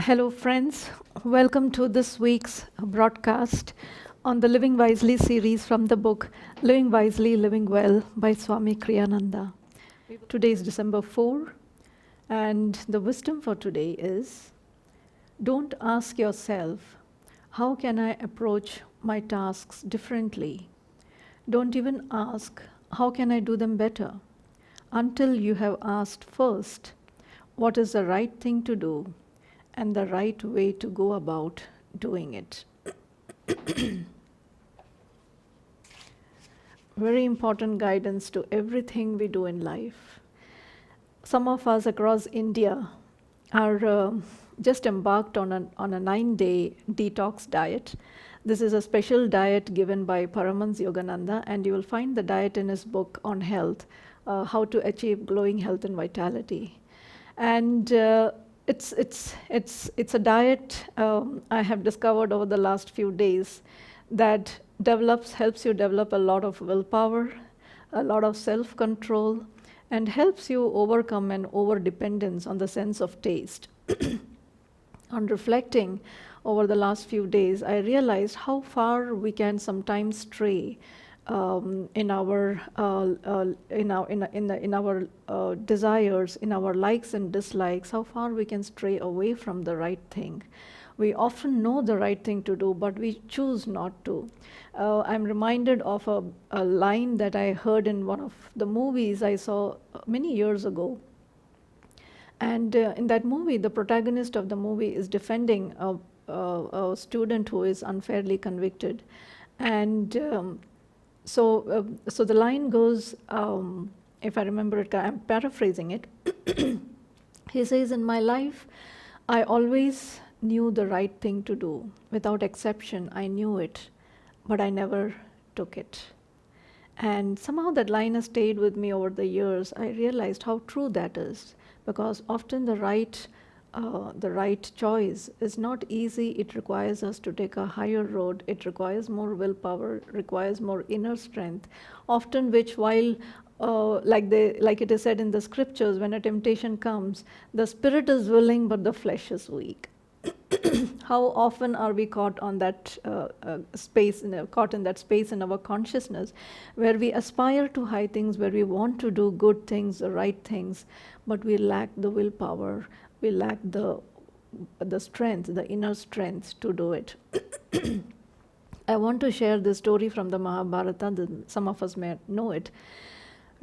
Hello, friends. Welcome to this week's broadcast on the Living Wisely series from the book Living Wisely, Living Well by Swami Kriyanada. Today is December 4, and the wisdom for today is don't ask yourself, how can I approach my tasks differently? Don't even ask, how can I do them better? Until you have asked first, what is the right thing to do and the right way to go about doing it. Very important guidance to everything we do in life. Some of us across India are just embarked on a 9-day detox diet. This is a special diet given by Paramahansa Yogananda, and you will find the diet in his book on health, How to Achieve Glowing Health and Vitality. And it's a diet I have discovered over the last few days that helps you develop a lot of willpower, a lot of self-control, and helps you overcome an over-dependence on the sense of taste. On reflecting over the last few days, I realized how far we can sometimes stray in our desires, in our likes and dislikes, how far we can stray away from the right thing. We often know the right thing to do, but we choose not to. I'm reminded of a line that I heard in one of the movies I saw many years ago. And in that movie, the protagonist of the movie is defending a student who is unfairly convicted. And so the line goes, if I remember it, I'm paraphrasing it. He says, in my life, I always knew the right thing to do. Without exception, I knew it, but I never took it. And somehow that line has stayed with me over the years. I realized how true that is, because often the right choice is not easy. It requires us to take a higher road. It requires more willpower, requires more inner strength, often which while like it is said in the scriptures, when a temptation comes, the spirit is willing but the flesh is weak. How often are we caught on that caught in that space in our consciousness, where we aspire to high things, where we want to do good things, the right things, but we lack the willpower, we lack the strength, the inner strength to do it. I want to share this story from the Mahabharata. Some of us may know it.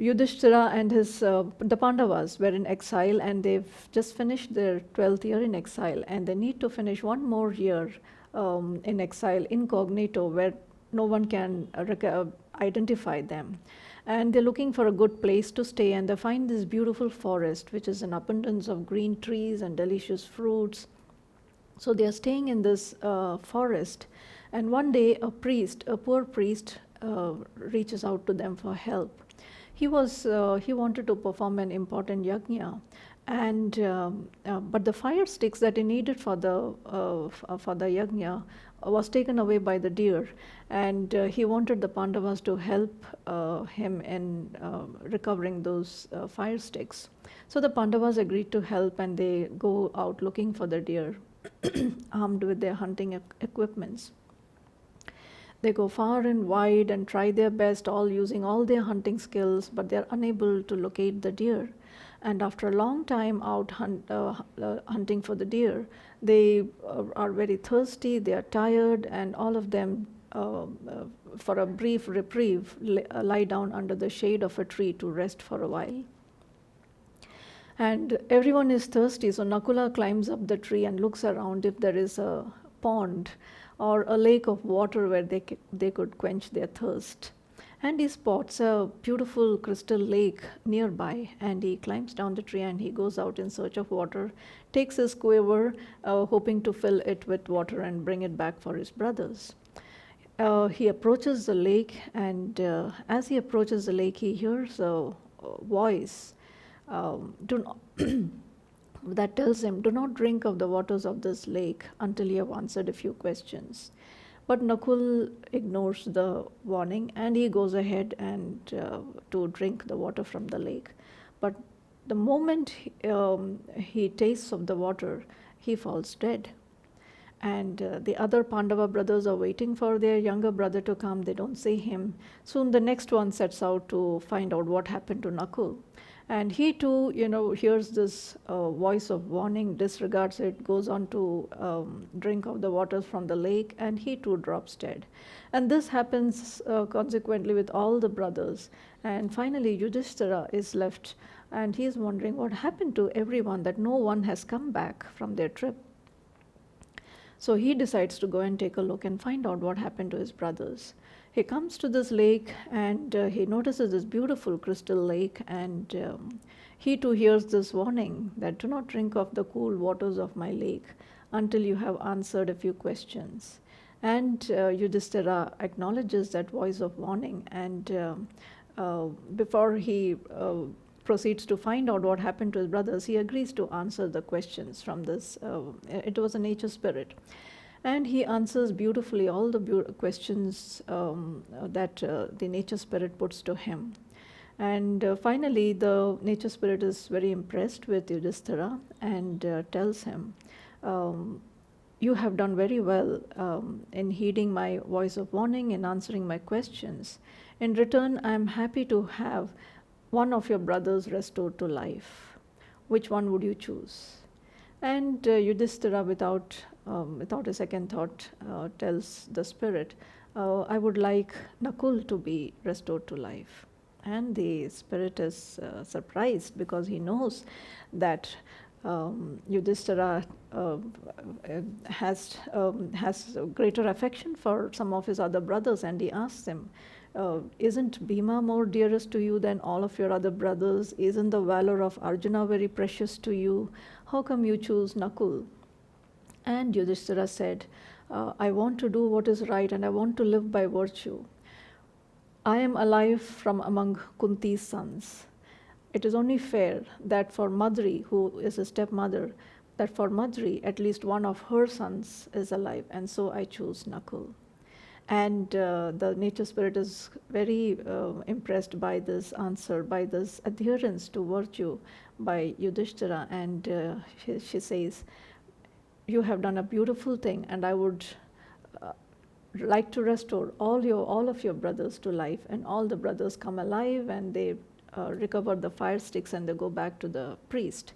Yudhishthira and the Pandavas were in exile, and they've just finished their 12th year in exile, and they need to finish one more year in exile, incognito, where no one can identify them. And they're looking for a good place to stay, and they find this beautiful forest, which is an abundance of green trees and delicious fruits. So they are staying in this forest, and one day a poor priest, reaches out to them for help. He wanted to perform an important yajna, and but the fire sticks that he needed for the yajna was taken away by the deer, and he wanted the Pandavas to help him in recovering those fire sticks. So the Pandavas agreed to help, and they go out looking for the deer, armed with their hunting equipments. They go far and wide and try their best, all using all their hunting skills, but they're unable to locate the deer. And after a long time out hunting for the deer, they are very thirsty, they are tired, and all of them, for a brief reprieve, lie down under the shade of a tree to rest for a while. And everyone is thirsty, so Nakula climbs up the tree and looks around if there is a pond or a lake of water where they could quench their thirst. And he spots a beautiful crystal lake nearby, and he climbs down the tree and he goes out in search of water, takes his quiver, hoping to fill it with water and bring it back for his brothers. He approaches the lake, and as he approaches the lake, he hears a voice that tells him, do not drink of the waters of this lake until you have answered a few questions. But Nakul ignores the warning, and he goes ahead and to drink the water from the lake. But the moment he tastes of the water, he falls dead. And the other Pandava brothers are waiting for their younger brother to come. They don't see him. Soon the next one sets out to find out what happened to Nakul. And he too, hears this voice of warning, disregards it, goes on to drink of the waters from the lake, and he too drops dead. And this happens consequently with all the brothers. And finally, Yudhishthira is left, and he is wondering what happened to everyone, that no one has come back from their trip. So he decides to go and take a look and find out what happened to his brothers. He comes to this lake, and he notices this beautiful crystal lake, and he too hears this warning that do not drink of the cool waters of my lake until you have answered a few questions. And Yudhishthira acknowledges that voice of warning, and before he proceeds to find out what happened to his brothers, he agrees to answer the questions from this. It was a nature spirit. And he answers beautifully all the questions that the nature spirit puts to him. And finally, the nature spirit is very impressed with Yudhishthira and tells him, you have done very well in heeding my voice of warning and answering my questions. In return, I am happy to have one of your brothers restored to life. Which one would you choose? And Yudhishthira, without a second thought, tells the spirit, I would like Nakul to be restored to life. And the spirit is surprised, because he knows that Yudhishthira has greater affection for some of his other brothers, and he asks him, isn't Bhima more dearest to you than all of your other brothers? Isn't the valor of Arjuna very precious to you? How come you choose Nakul? And Yudhishthira said, I want to do what is right, and I want to live by virtue. I am alive from among Kunti's sons. It is only fair that for Madri, who is a stepmother, that for Madri at least one of her sons is alive, and so I choose Nakul. And the nature spirit is very impressed by this answer, by this adherence to virtue by Yudhishthira, and she says, you have done a beautiful thing, and I would like to restore all of your brothers to life. And all the brothers come alive, and they recover the fire sticks, and they go back to the priest.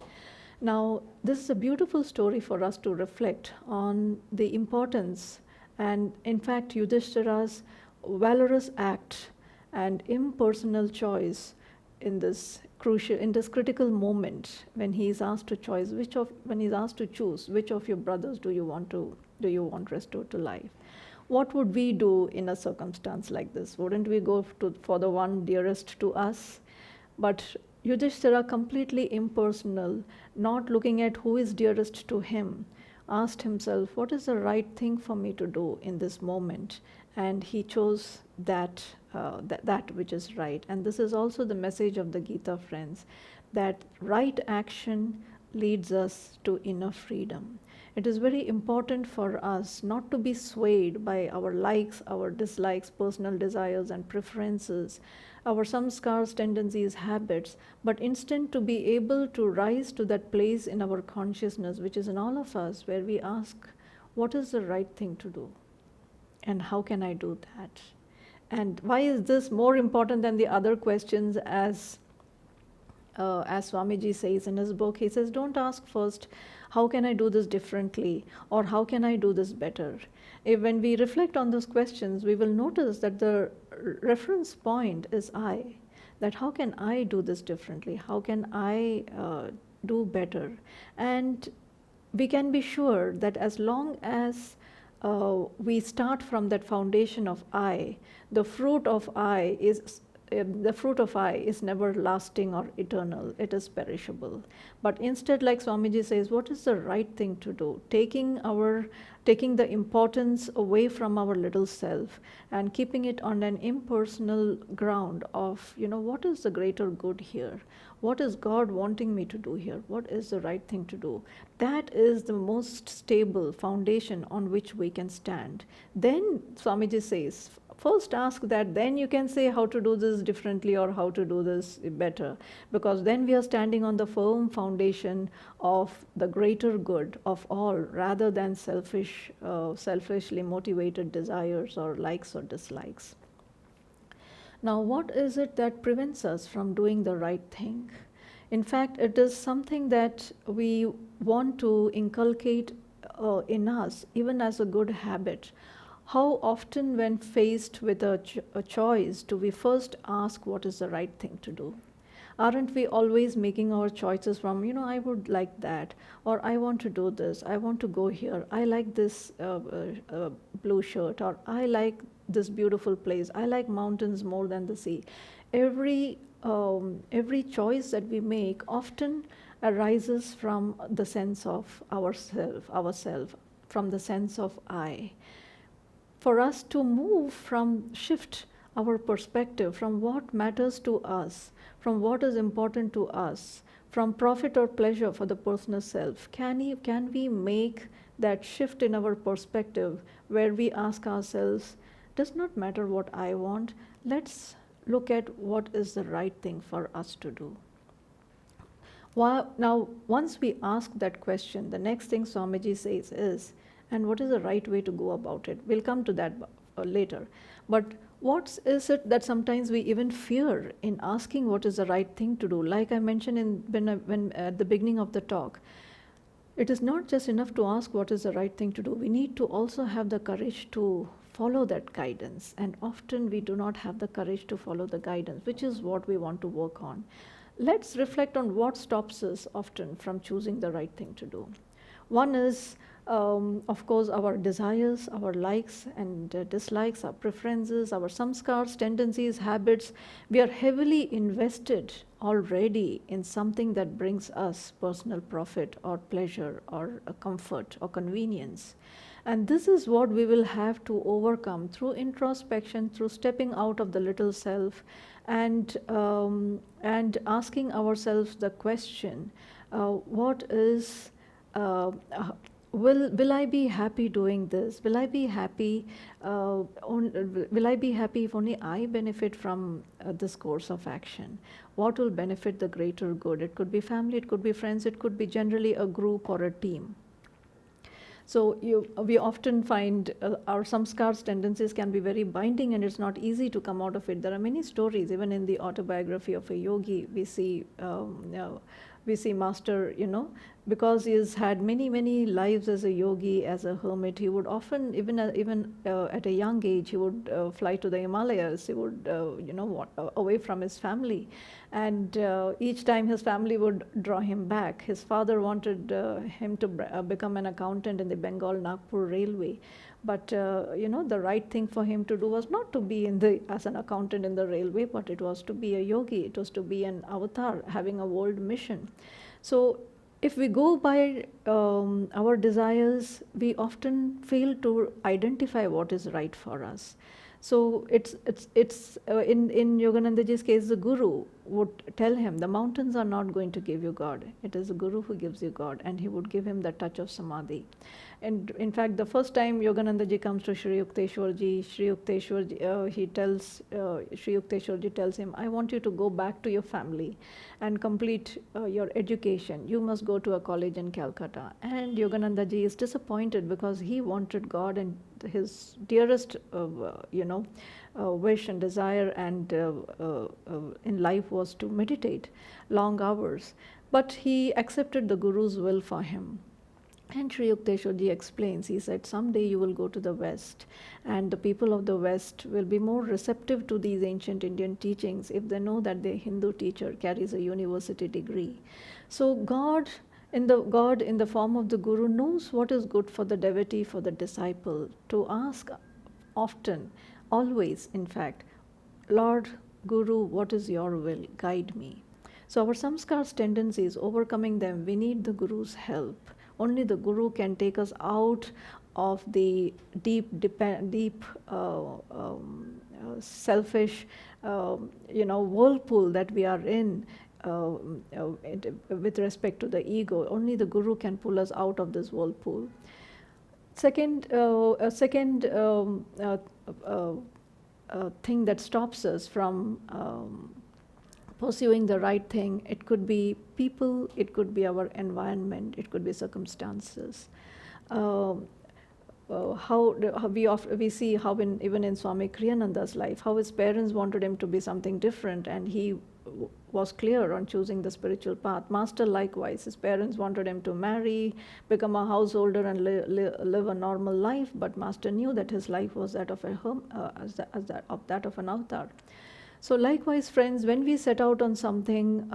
Now, this is a beautiful story for us to reflect on the importance and, in fact, Yudhishthira's valorous act and impersonal choice in this critical moment when he is asked to choose which of your brothers do you want restored to life. What would we do in a circumstance like this? Wouldn't we go for the one dearest to us? But Yudhishthira, completely impersonal, not looking at who is dearest to him, asked himself, what is the right thing for me to do in this moment? And he chose that which is right. And this is also the message of the Gita, friends, that right action leads us to inner freedom. It is very important for us not to be swayed by our likes, our dislikes, personal desires and preferences, our samskars, tendencies, habits, but instead to be able to rise to that place in our consciousness, which is in all of us, where we ask, what is the right thing to do? And how can I do that? And why is this more important than the other questions? As Swamiji says in his book, he says, don't ask first, how can I do this differently? Or how can I do this better? When we reflect on those questions, we will notice that the reference point is I. That how can I do this differently? How can I do better? And we can be sure that as long as we start from that foundation of I, the fruit of I is never lasting or eternal. It is perishable. But instead, like Swamiji says, what is the right thing to do? Taking the importance away from our little self and keeping it on an impersonal ground of, what is the greater good here? What is God wanting me to do here? What is the right thing to do? That is the most stable foundation on which we can stand. Then Swamiji says, First ask that, then you can say how to do this differently or how to do this better, because then we are standing on the firm foundation of the greater good of all, rather than selfishly motivated desires or likes or dislikes. Now, what is it that prevents us from doing the right thing? In fact, it is something that we want to inculcate in us, even as a good habit. How often, when faced with a choice, do we first ask what is the right thing to do? Aren't we always making our choices from, I would like that, or I want to do this, I want to go here, I like this blue shirt, or I like this beautiful place, I like mountains more than the sea. Every choice that we make often arises from the sense of ourself, from the sense of I. For us to shift our perspective from what matters to us, from what is important to us, from profit or pleasure for the personal self, can we make that shift in our perspective where we ask ourselves, does not matter what I want, let's look at what is the right thing for us to do. Now, once we ask that question, the next thing Swamiji says is, and what is the right way to go about it? We'll come to that later. But what is it that sometimes we even fear in asking what is the right thing to do? Like I mentioned when at the beginning of the talk, it is not just enough to ask what is the right thing to do. We need to also have the courage to follow that guidance. And often we do not have the courage to follow the guidance, which is what we want to work on. Let's reflect on what stops us often from choosing the right thing to do. One is, of course, our desires, our likes and dislikes, our preferences, our samskars, tendencies, habits. We are heavily invested already in something that brings us personal profit or pleasure or comfort or convenience. And this is what we will have to overcome through introspection, through stepping out of the little self and asking ourselves the question, what is... will I be happy doing this? Will I be happy? Will I be happy if only I benefit from this course of action? What will benefit the greater good? It could be family, it could be friends, it could be generally a group or a team. So we often find our samskars tendencies can be very binding, and it's not easy to come out of it. There are many stories, even in the autobiography of a yogi, we see Master, because he has had many lives as a yogi, as a hermit. He would often, even at a young age, he would fly to the Himalayas. He would, away from his family, and each time his family would draw him back. His father wanted him to become an accountant in the Bengal Nagpur Railway. But the right thing for him to do was not to be as an accountant in the railway, but it was to be a yogi. It was to be an avatar, having a world mission. So if we go by our desires, we often fail to identify what is right for us. So it's in Yoganandaji's case, the guru would tell him, the mountains are not going to give you God. It is the guru who gives you God, and he would give him the touch of samadhi. And in fact, the first time Yoganandaji comes to Sri Yukteswarji, Sri Yukteswarji tells him, I want you to go back to your family and complete your education. You must go to a college in Calcutta. And Yoganandaji is disappointed because he wanted God, and his dearest wish and desire and in life was to meditate long hours. But he accepted the Guru's will for him. And Sri Yukteswarji explains, he said, someday you will go to the West, and the people of the West will be more receptive to these ancient Indian teachings if they know that their Hindu teacher carries a university degree. So God in the form of the Guru knows what is good for the devotee, for the disciple, to ask often, always in fact, Lord Guru, what is your will? Guide me. So our samskars tendencies, overcoming them, we need the Guru's help. Only the Guru can take us out of the deep selfish, whirlpool that we are in with respect to the ego. Only the Guru can pull us out of this whirlpool. Second thing that stops us from pursuing the right thing. It could be people, it could be our environment, it could be circumstances. How we see how even in Swami Kriyanada's life, how his parents wanted him to be something different, and he was clear on choosing the spiritual path. Master likewise, his parents wanted him to marry, become a householder, and live a normal life, but Master knew that his life was that of that of an avatar. So likewise, friends, when we set out on something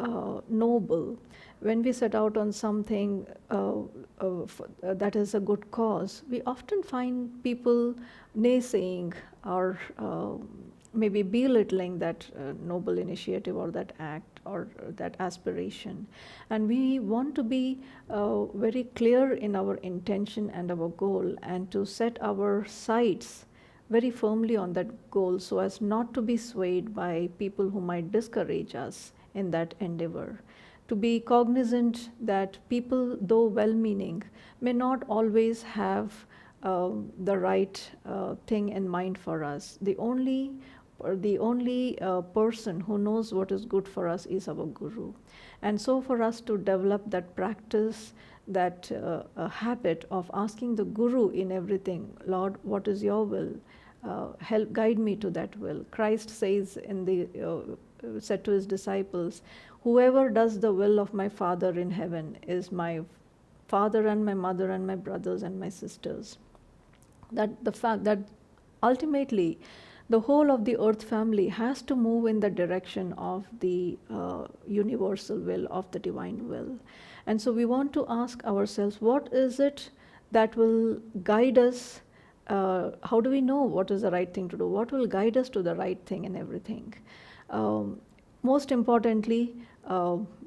noble, when we set out on something that is a good cause, we often find people naysaying or maybe belittling that noble initiative or that act or that aspiration. And we want to be very clear in our intention and our goal, and to set our sights very firmly on that goal so as not to be swayed by people who might discourage us in that endeavor. To be cognizant that people, though well-meaning, may not always have the right thing in mind for us. The only person who knows what is good for us is our Guru. And so for us to develop that practice, that habit of asking the Guru in everything, Lord, what is your will? Help guide me to that will. Christ says said to his disciples, whoever does the will of my Father in heaven is my father and my mother and my brothers and my sisters. That the fact that ultimately the whole of the earth family has to move in the direction of the universal will, of the divine will. And so we want to ask ourselves, what is it that will guide us? How do we know what is the right thing to do? What will guide us to the right thing in everything? Most importantly,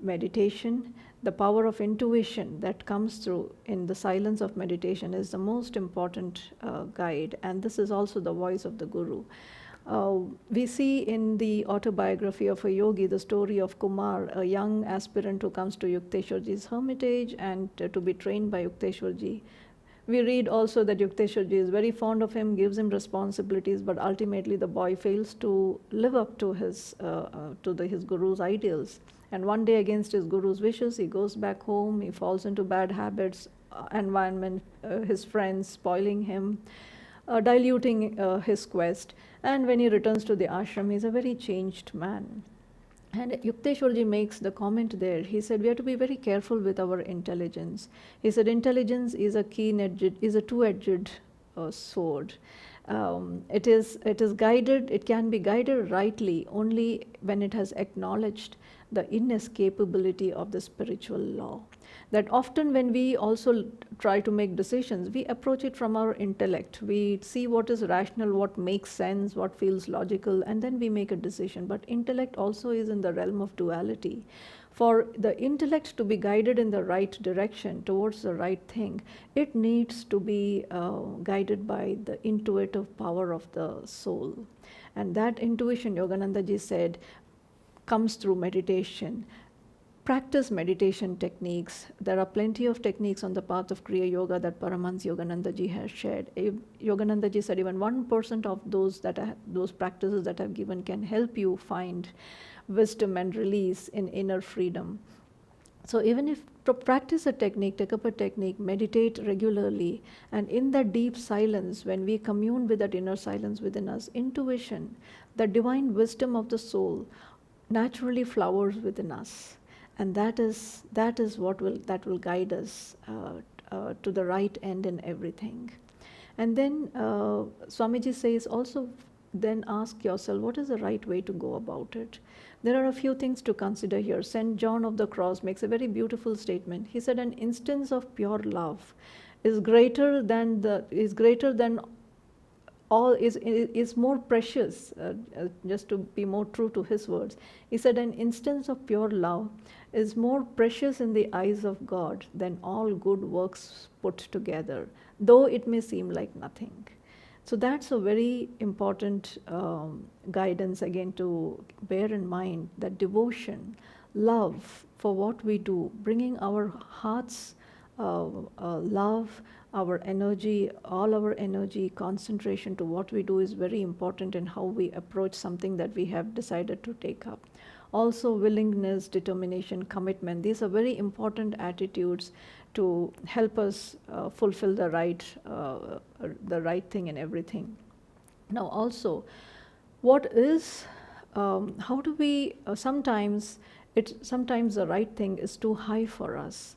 meditation. The power of intuition that comes through in the silence of meditation is the most important guide, and this is also the voice of the Guru. We see in the autobiography of a yogi the story of Kumar, a young aspirant who comes to Yukteswarji's hermitage and to be trained by Yukteswarji. We read also that Yukteswarji is very fond of him, gives him responsibilities, but ultimately the boy fails to live up to his guru's ideals. And one day, against his guru's wishes, he goes back home, he falls into bad habits, environment, his friends spoiling him, diluting his quest. And when he returns to the ashram, he's a very changed man. And Yukteswarji makes the comment there. He said, we have to be very careful with our intelligence. He said, intelligence is a two-edged sword. It is guided, it can be guided rightly only when it has acknowledged the inescapability of the spiritual law. That often when we also try to make decisions, we approach it from our intellect. We see what is rational, what makes sense, what feels logical, and then we make a decision. But intellect also is in the realm of duality. For the intellect to be guided in the right direction towards the right thing, it needs to be guided by the intuitive power of the soul. And that intuition, Yogananda ji said, comes through meditation. Practice meditation techniques. There are plenty of techniques on the path of Kriya Yoga that Paramahansa Yogananda ji has shared. Yogananda ji said even 1% of those practices that I've given can help you find wisdom and release in inner freedom. So even if to practice a technique, take up a technique, meditate regularly, and in that deep silence, when we commune with that inner silence within us, intuition, the divine wisdom of the soul naturally flowers within us. And that is what will guide us to the right end in everything. And then Swamiji says also, then ask yourself, what is the right way to go about it? There are a few things to consider here. St. John of the Cross makes a very beautiful statement. He said, an instance of pure love is greater than all, is more precious, just to be more true to his words. He said, an instance of pure love is more precious in the eyes of God than all good works put together, though it may seem like nothing. So that's a very important guidance again to bear in mind, that devotion, love for what we do, bringing our heart's love, our energy, all our energy, concentration to what we do is very important in how we approach something that we have decided to take up. Also, willingness, determination, commitment, these are very important attitudes to help us fulfill the right thing in everything. Now, also, what is, how do we, sometimes the right thing is too high for us.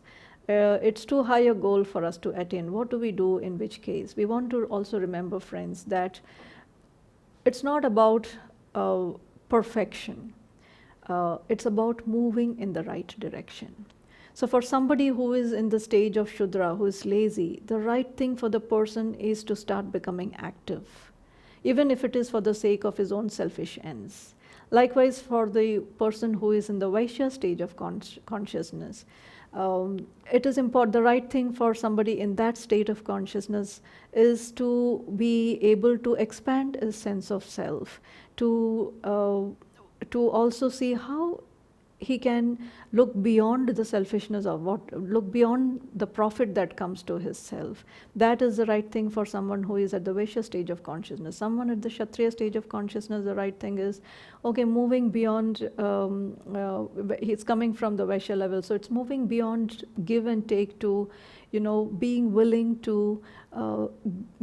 It's too high a goal for us to attain. What do we do in which case? We want to also remember, friends, that it's not about perfection. It's about moving in the right direction. So for somebody who is in the stage of Shudra, who is lazy, the right thing for the person is to start becoming active, even if it is for the sake of his own selfish ends. Likewise, for the person who is in the Vaishya stage of consciousness, it is important, the right thing for somebody in that state of consciousness is to be able to expand his sense of self, to also see how he can look beyond the selfishness of look beyond the profit that comes to his self. That is the right thing for someone who is at the Vaishya stage of consciousness. Someone at the Kshatriya stage of consciousness, the right thing is, okay, moving beyond, he's coming from the Vaishya level, so it's moving beyond give and take to, being willing to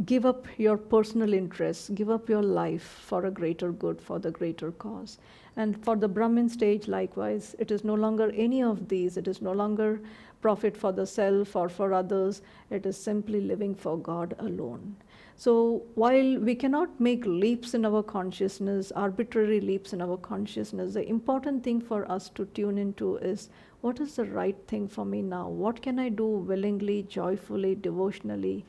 give up your personal interests, give up your life for a greater good, for the greater cause. And for the Brahmin stage, likewise, it is no longer any of these. It is no longer profit for the self or for others. It is simply living for God alone. So while we cannot make leaps in our consciousness, arbitrary leaps in our consciousness, the important thing for us to tune into is, what is the right thing for me now? What can I do willingly, joyfully, devotionally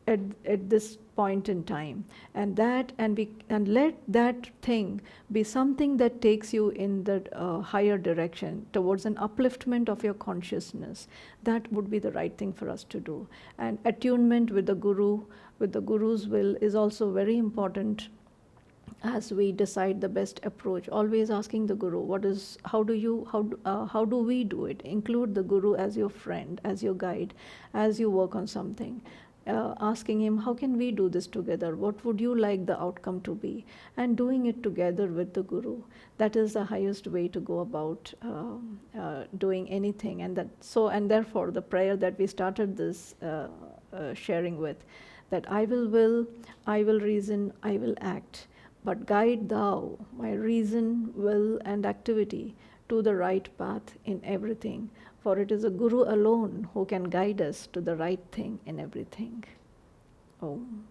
at this point in time? And let that thing be something that takes you in the higher direction, towards an upliftment of your consciousness. That would be the right thing for us to do. And attunement with the Guru, with the Guru's will, is also very important as we decide the best approach. Always asking the Guru, how do we do it? Include the Guru as your friend, as your guide, as you work on something. Asking him, how can we do this together? What would you like the outcome to be? And doing it together with the Guru. That is the highest way to go about doing anything. And therefore, the prayer that we started this sharing with, that I will, I will reason, I will act. But guide thou my reason, will, and activity to the right path in everything. For it is a Guru alone who can guide us to the right thing in everything. Om.